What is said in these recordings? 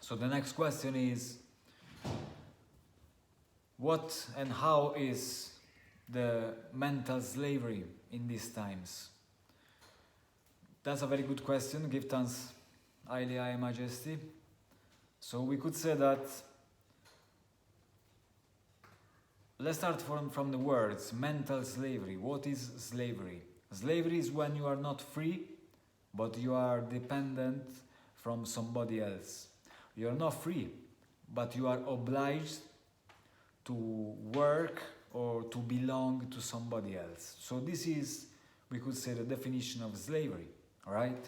So the next question is, what and how is the mental slavery in these times? That's a very good question. Give thanks, highly high majesty. So we could say that, let's start from the words, mental slavery. What is slavery? Slavery is when you are not free, but you are dependent from somebody else. You are not free, but you are obliged to work or to belong to somebody else. So this is, we could say, the definition of slavery, right?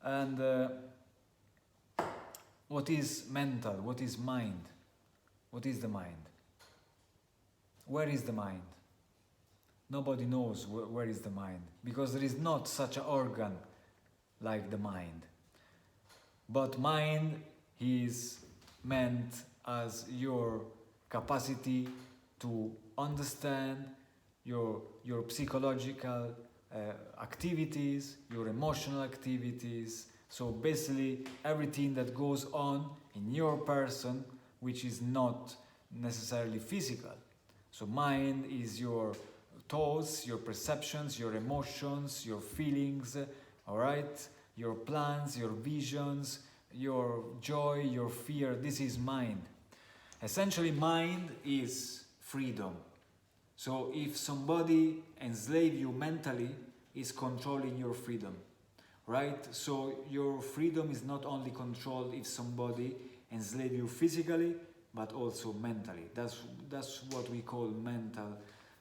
And what is mental? What is mind? What is the mind? Where is the mind? Nobody knows where is the mind, because there is not such an organ like the mind. But mind is meant as your capacity to understand your psychological activities, your emotional activities. So basically everything that goes on in your person which is not necessarily physical. So mind is your thoughts, your perceptions, your emotions, your feelings, all right? Your plans, your visions, your joy, your fear. This is mind. Essentially, mind is freedom. So if somebody enslave you mentally, is controlling your freedom, right? So your freedom is not only controlled if somebody enslave you physically, but also mentally. That's what we call mental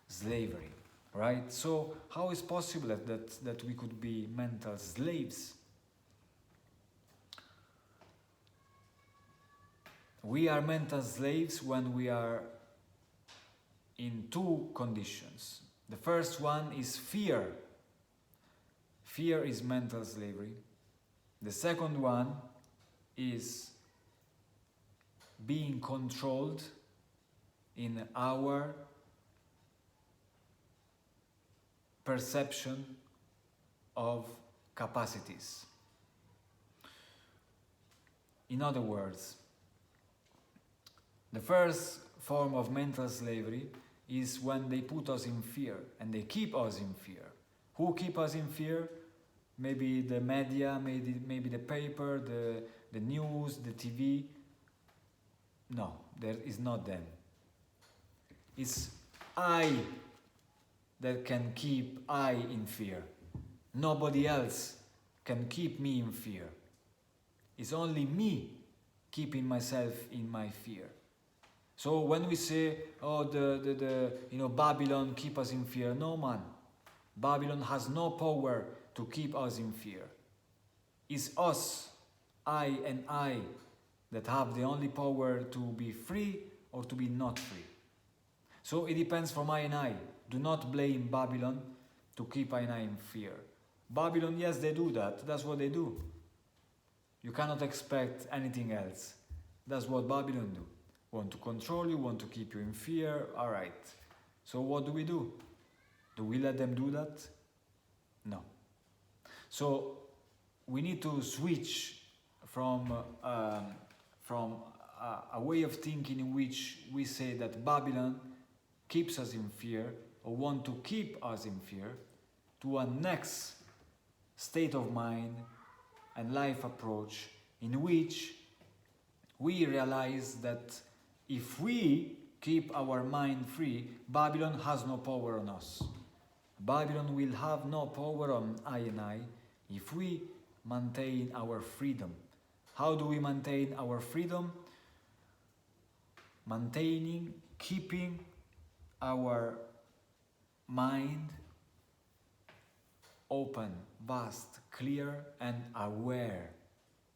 slavery, right? So how is possible that we could be mental slaves? We are mental slaves when we are in two conditions. The first one is fear. Fear is mental slavery. The second one is being controlled in our perception of capacities. In other words, the first form of mental slavery is when they put us in fear and they keep us in fear. Who keep us in fear? Maybe the media, maybe the paper, the news, the TV. No, there is not them. It's I that can keep I in fear. Nobody else can keep me in fear. It's only me keeping myself in my fear. So when we say, oh, Babylon keep us in fear, no, man. Babylon has no power to keep us in fear. It's us, I and I, that have the only power to be free or to be not free. So it depends from I and I. Do not blame Babylon to keep I and I in fear. Babylon, yes, they do that. That's what they do. You cannot expect anything else. That's what Babylon do. Want to control you, want to keep you in fear. All right. So what do? Do we let them do that? No. So we need to switch from a way of thinking in which we say that Babylon keeps us in fear or want to keep us in fear, to a next state of mind and life approach in which we realize that if we keep our mind free, Babylon has no power on us. Babylon will have no power on I and I if we maintain our freedom. How do we maintain our freedom? Keeping our mind open, vast, clear, and aware.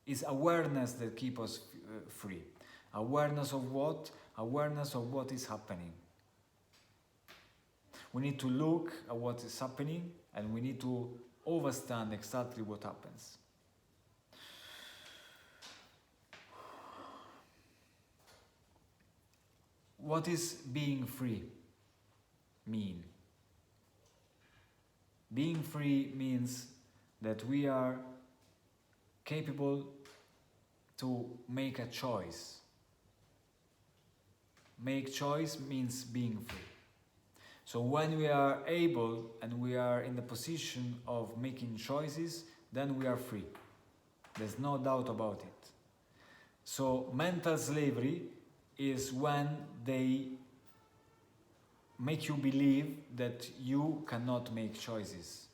It's awareness that keeps us free. Awareness of what? Awareness of what is happening. We need to look at what is happening and we need to understand exactly what happens. What is being free mean? Being free means that we are capable to make a choice. Make choice means being free. So when we are able and we are in the position of making choices, then we are free. There's no doubt about it. So mental slavery is when they make you believe that you cannot make choices.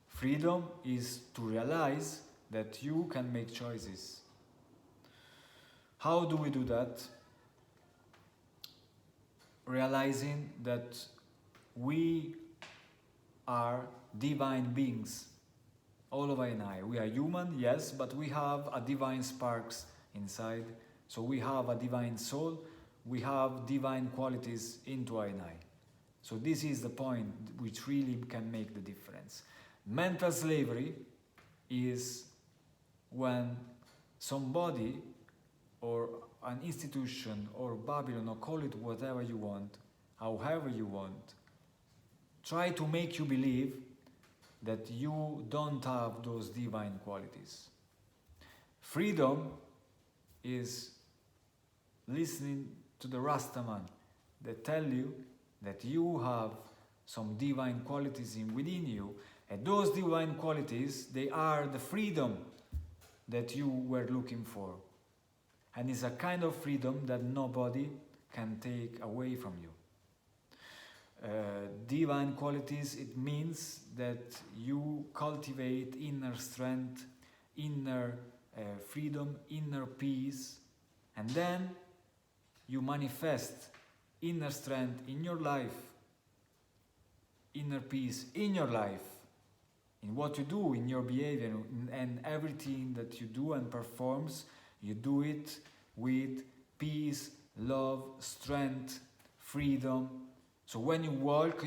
Freedom is to realize that you can make choices. How do we do that? Realizing that we are divine beings, all of I and I. We are human, yes, but we have a divine sparks inside. So we have a divine soul, we have divine qualities into I and I. So this is the point which really can make the difference. Mental slavery is when somebody or an institution or Babylon, or call it whatever you want, however you want, try to make you believe that you don't have those divine qualities. Freedom is listening to the Rasta man that tell you that you have some divine qualities within you, and those divine qualities, they are the freedom that you were looking for. And it's a kind of freedom that nobody can take away from you. Divine qualities, it means that you cultivate inner strength, inner freedom, inner peace, and then you manifest inner strength in your life, inner peace in your life, in what you do, in your behavior, and everything that you do and performs, you do it with peace, love, strength, freedom. So when you walk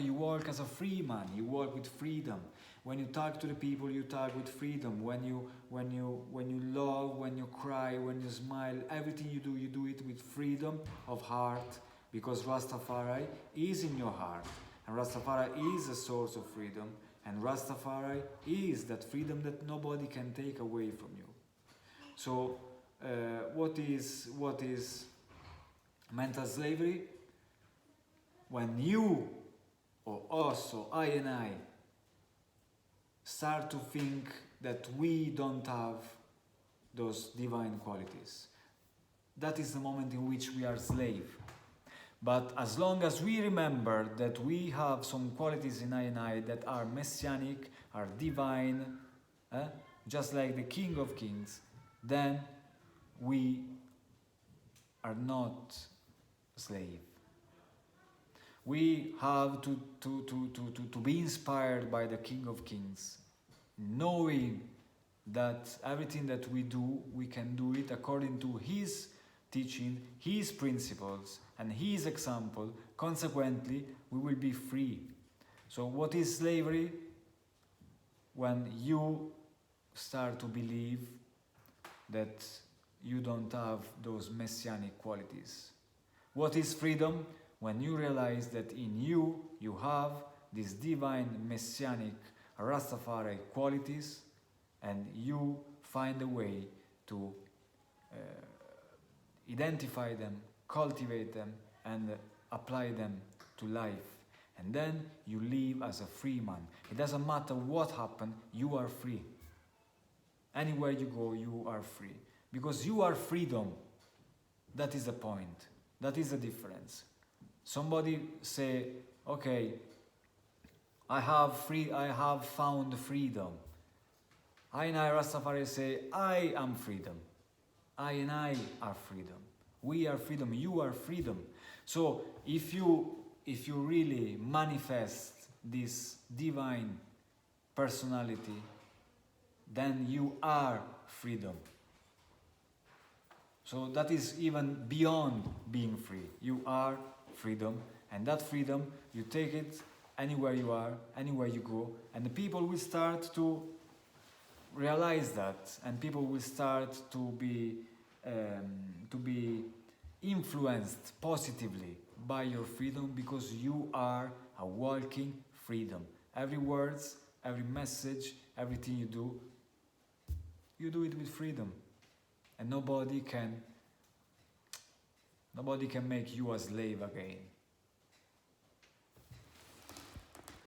as a free man, you walk with freedom. When you talk to the people, you talk with freedom. When you love, when you cry, when you smile, everything you do it with freedom of heart, because Rastafari is in your heart. And Rastafari is a source of freedom. And Rastafari is that freedom that nobody can take away from you. So what is mental slavery? When you, or us, or I and I, start to think that we don't have those divine qualities, that is the moment in which we are slave. But as long as we remember that we have some qualities in I and I that are messianic, are divine, just like the King of Kings, then we are not slave. We have to be inspired by the King of Kings, knowing that everything that we do, we can do it according to His teaching, His principles, and His example. Consequently, we will be free. So what is slavery? When you start to believe that you don't have those messianic qualities. What is freedom? When you realize that in you, you have these divine messianic Rastafari qualities, and you find a way to identify them, cultivate them, and apply them to life. And then you live as a free man. It doesn't matter what happened, you are free. Anywhere you go, you are free. Because you are freedom. That is the point. That is the difference. Somebody say, okay, I have found freedom. I and I, Rastafari, say, I am freedom. I and I are freedom. We are freedom. You are freedom. So if you really manifest this divine personality, then you are freedom. So that is even beyond being free. You are freedom, and that freedom, you take it anywhere you are, anywhere you go, and the people will start to realize that, and people will start to be influenced positively by your freedom, because you are a walking freedom. Every words, every message, everything you do it with freedom. and nobody can make you a slave again.